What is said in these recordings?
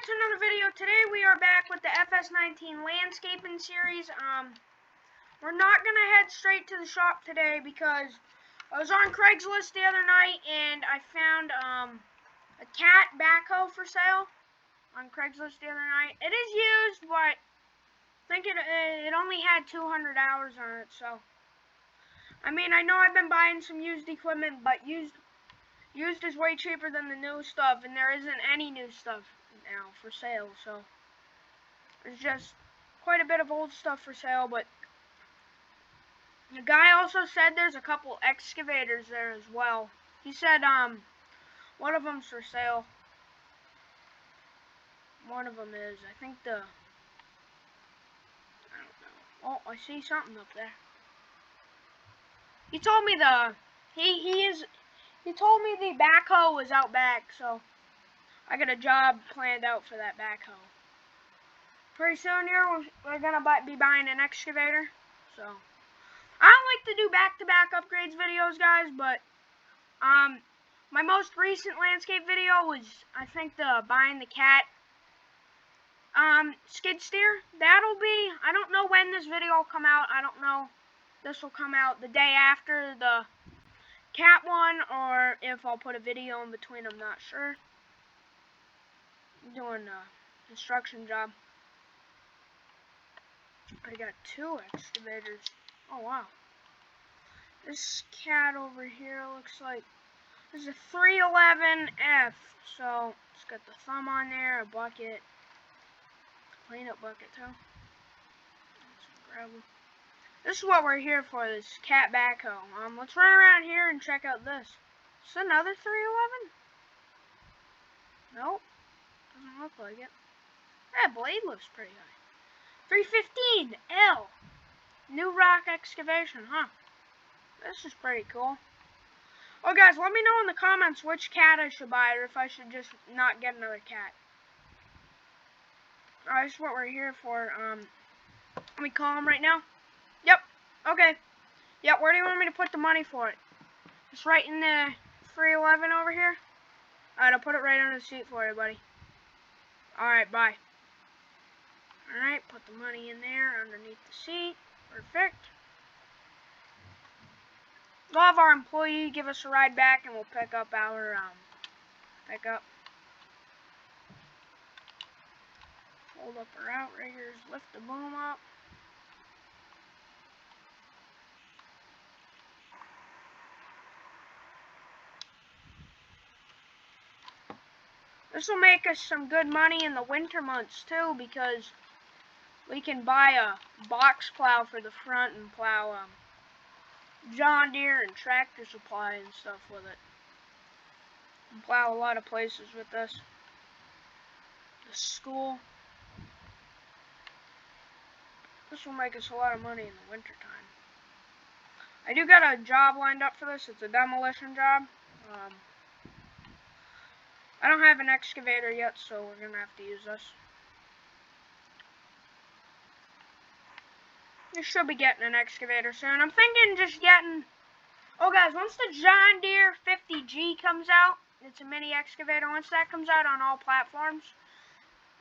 to another video. Today we are back with the FS19 landscaping series. We're not gonna head straight to the shop today because I was on Craigslist the other night and I found a cat backhoe for sale on Craigslist the other night. It is used, but I think it only had 200 hours on it. So, I mean, I know I've been buying some used equipment, but used is way cheaper than the new stuff, and there isn't any new stuff now for sale, so there's just quite a bit of old stuff for sale. But the guy also said there's a couple excavators there as well. He said one of them's for sale. One of them is, I think I don't know. Oh, I see something up there. He told me he told me the backhoe was out back, so I got a job planned out for that backhoe. Pretty soon here, we're going to be buying an excavator. So, I don't like to do back-to-back upgrades videos, guys, but my most recent landscape video was, I think, buying the cat skid steer. That'll be, I don't know when this video will come out. I don't know. This will come out the day after the cat one, or if I'll put a video in between, I'm not sure. I'm doing a construction job. I got two excavators. Oh wow. This cat over here looks like this is a 311F. So it's got the thumb on there, a bucket, cleanup bucket too. Some gravel. This is what we're here for, this cat backhoe. Let's run around here and check out this. Is this another 311? Nope. Doesn't look like it. That blade looks pretty high. 315L. New rock excavation, huh? This is pretty cool. Oh, guys, let me know in the comments which cat I should buy, or if I should just not get another cat. Alright, this is what we're here for. Let me call him right now. Yep. Okay. Yep, where do you want me to put the money for it? Just right in the 311 over here? Alright, I'll put it right under the seat for you, buddy. Alright, bye. Alright, put the money in there underneath the seat. Perfect. We'll have our employee give us a ride back and we'll pick up our pickup. Hold up our outriggers, lift the boom up. This will make us some good money in the winter months too, because we can buy a box plow for the front and plow John Deere and Tractor Supply and stuff with it. And plow a lot of places with this. The school. This will make us a lot of money in the winter time. I do got a job lined up for this. It's a demolition job. I don't have an excavator yet, so we're going to have to use this. You should be getting an excavator soon. I'm thinking just getting... Oh, guys, once the John Deere 50G comes out, it's a mini excavator. Once that comes out on all platforms,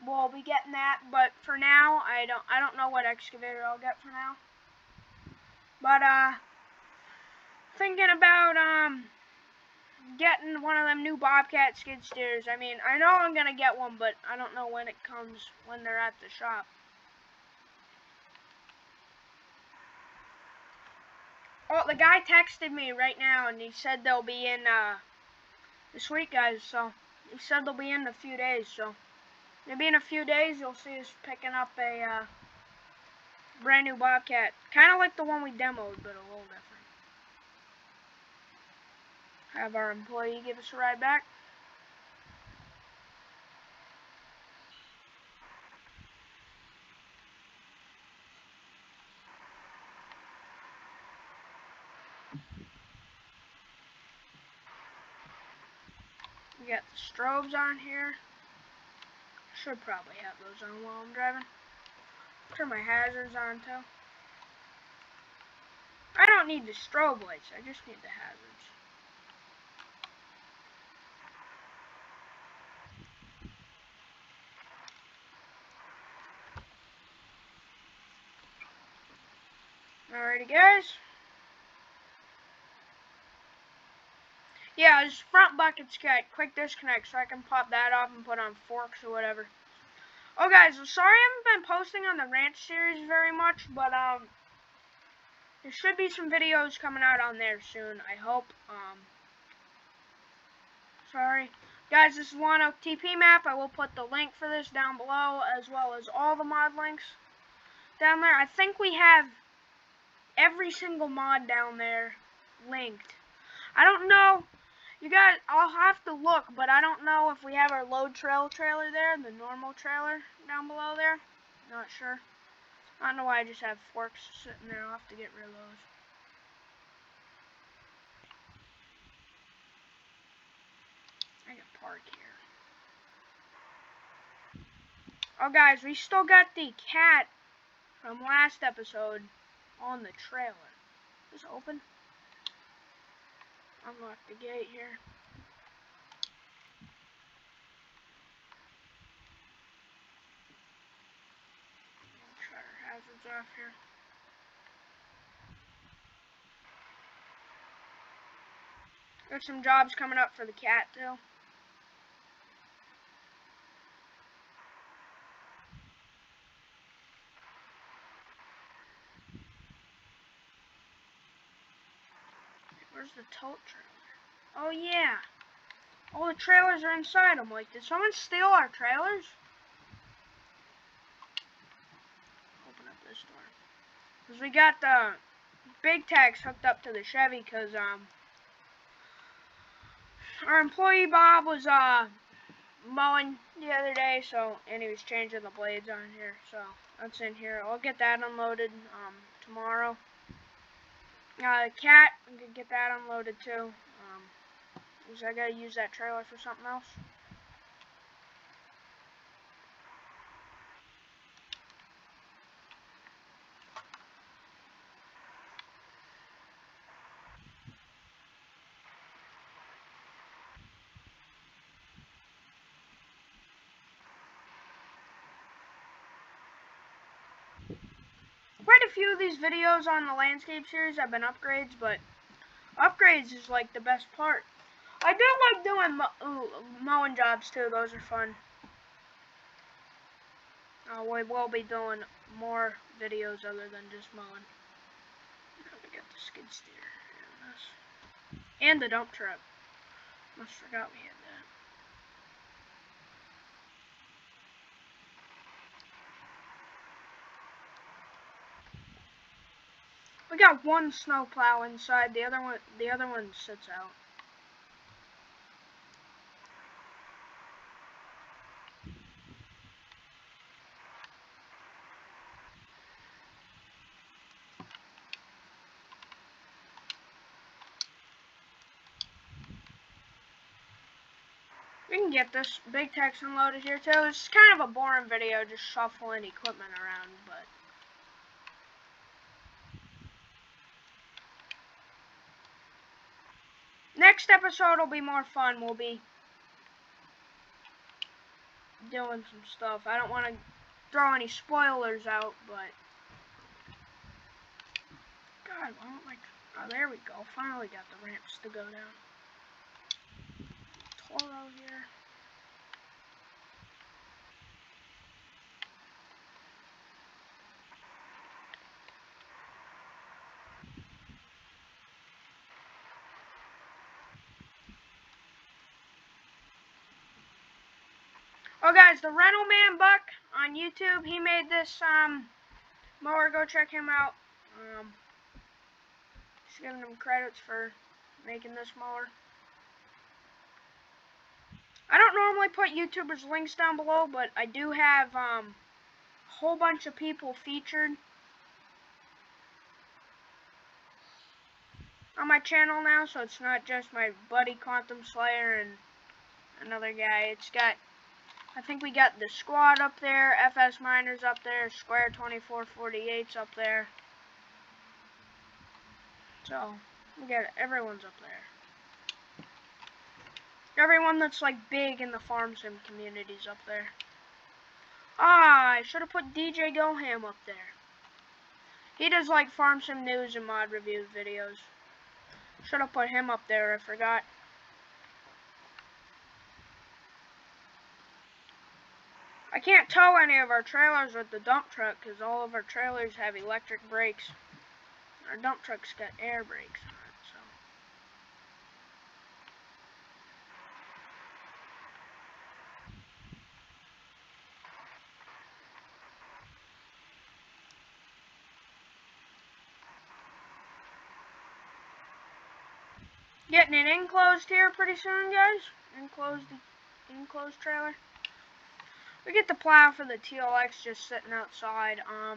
we'll be getting that. But for now, I don't know what excavator I'll get for now. But, thinking about, getting one of them new Bobcat skid steers. I mean, I know I'm gonna get one, but I don't know when it comes, when they're at the shop. Oh, the guy texted me right now, and he said they'll be in, this week, guys, so, he said they'll be in a few days, so, maybe in a few days, you'll see us picking up a, brand new Bobcat. Kind of like the one we demoed, but a little different. Have our employee give us a ride back. We got the strobes on here. Should probably have those on while I'm driving. Turn my hazards on too. I don't need the strobe lights, I just need the hazards. Alrighty, guys. Yeah, his front bucket's got quick disconnect, so I can pop that off and put on forks or whatever. Oh, guys, sorry I haven't been posting on the ranch series very much, but there should be some videos coming out on there soon, I hope. Sorry. Guys, this is Wano TP map. I will put the link for this down below, as well as all the mod links down there. I think we have every single mod down there linked. I don't know. You guys, I'll have to look, but I don't know if we have our load trailer there, the normal trailer down below there. Not sure. I don't know why I just have forks sitting there. I'll have to get rid of those. I can park here. Oh, guys, we still got the cat from last episode on the trailer. Is this open? Unlock the gate here. Shut our hazards off here. Got some jobs coming up for the cat too. Where's the tote trailer? Oh yeah. All the trailers are inside them. Like, did someone steal our trailers? Open up this door. Because we got the big tags hooked up to the Chevy because our employee Bob was mowing the other day, and he was changing the blades on here, so that's in here. I'll get that unloaded tomorrow. The cat, I'm gonna get that unloaded too. Because I gotta use that trailer for something else. Quite a few of these videos on the landscape series have been upgrades, but upgrades is like the best part. I do like doing mowing jobs too. Those are fun. We will be doing more videos other than just mowing. We got the skid steer and the dump truck. Must forgot we had that. We got one snowplow inside. The other one sits out. We can get this big text unloaded here too. It's kind of a boring video, just shuffling equipment around, but next episode will be more fun. We'll be doing some stuff. I don't want to throw any spoilers out, but God, why don't oh, there we go. Finally got the ramps to go down. Toro here. Oh, guys, the Rental Man Buck on YouTube, he made this mower. Go check him out. Just giving him credits for making this mower. I don't normally put YouTubers' links down below, but I do have a whole bunch of people featured on my channel now, so it's not just my buddy Quantum Slayer and another guy. It's got, I think we got the Squad up there, FS Miners up there, Square 2448's up there. So, we got everyone's up there. Everyone that's like big in the farm sim community's up there. Ah, I should have put DJ Goham up there. He does like farm sim news and mod review videos. Should have put him up there, I forgot. I can't tow any of our trailers with the dump truck because all of our trailers have electric brakes. Our dump truck's got air brakes on it, so. Getting it enclosed here pretty soon, guys. Enclosed trailer. We get the plow for the TLX just sitting outside. I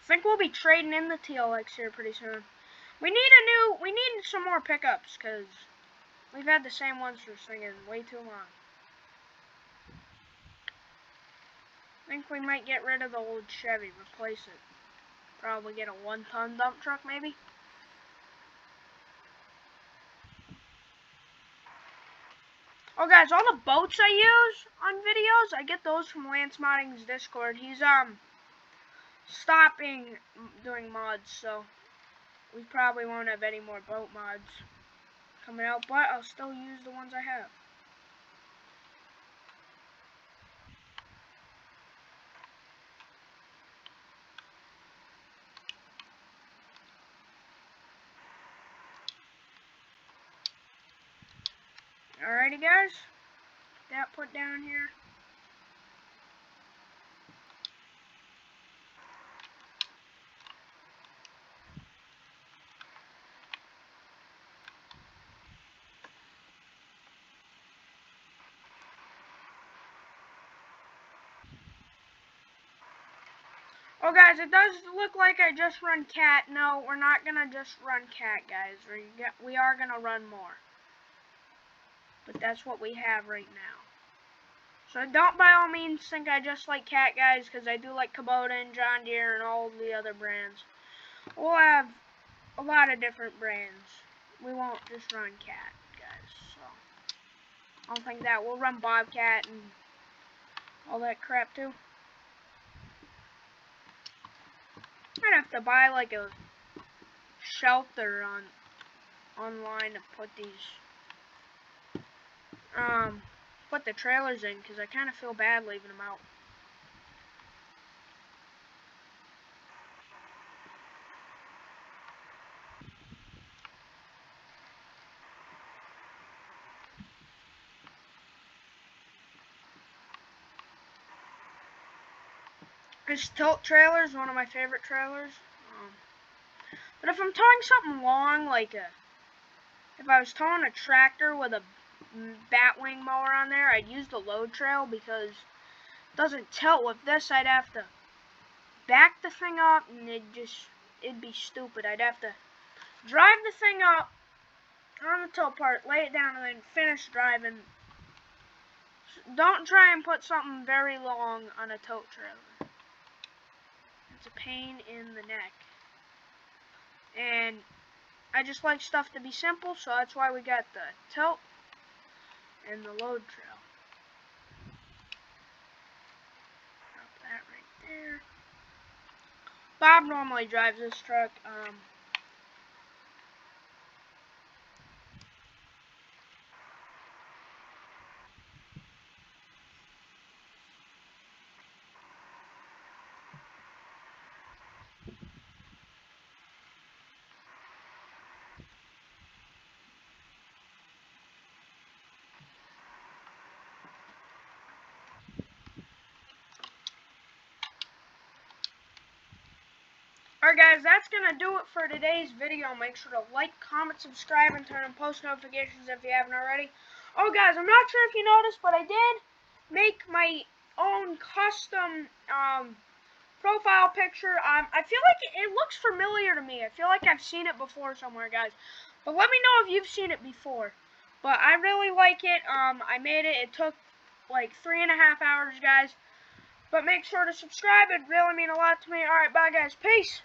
think we'll be trading in the TLX here pretty soon. We need some more pickups because we've had the same ones for singing way too long. I think we might get rid of the old Chevy, replace it. Probably get a 1-ton dump truck maybe. Oh guys, all the boats I use on videos, I get those from Lance Modding's Discord. He's stopping doing mods, so we probably won't have any more boat mods coming out, but I'll still use the ones I have. Alrighty guys, that put down here. Oh guys, it does look like I just run cat. No, we're not gonna just run cat, guys. We are gonna run more. But that's what we have right now. So don't by all means think I just like cat, guys, because I do like Kubota and John Deere and all the other brands. We'll have a lot of different brands. We won't just run cat, guys. So I don't think that. We'll run Bobcat and all that crap too. I'd have to buy like a shelter online to put these put the trailers in, because I kind of feel bad leaving them out. This tilt trailer is one of my favorite trailers. But if I'm towing something long, like if I was towing a tractor with a batwing mower on there, I'd use the load trail because it doesn't tilt. With this, I'd have to back the thing up, and it'd be stupid. I'd have to drive the thing up on the tilt part, lay it down, and then finish driving. Don't try and put something very long on a tilt trailer. It's a pain in the neck. And I just like stuff to be simple, so that's why we got the tilt and the load trail. Drop that right there. Bob normally drives this truck. Alright guys, that's going to do it for today's video. Make sure to like, comment, subscribe, and turn on post notifications if you haven't already. Oh guys, I'm not sure if you noticed, but I did make my own custom profile picture. I feel like it looks familiar to me. I feel like I've seen it before somewhere, guys. But let me know if you've seen it before. But I really like it. I made it. It took like 3.5 hours, guys. But make sure to subscribe. It'd really mean a lot to me. Alright, bye guys. Peace.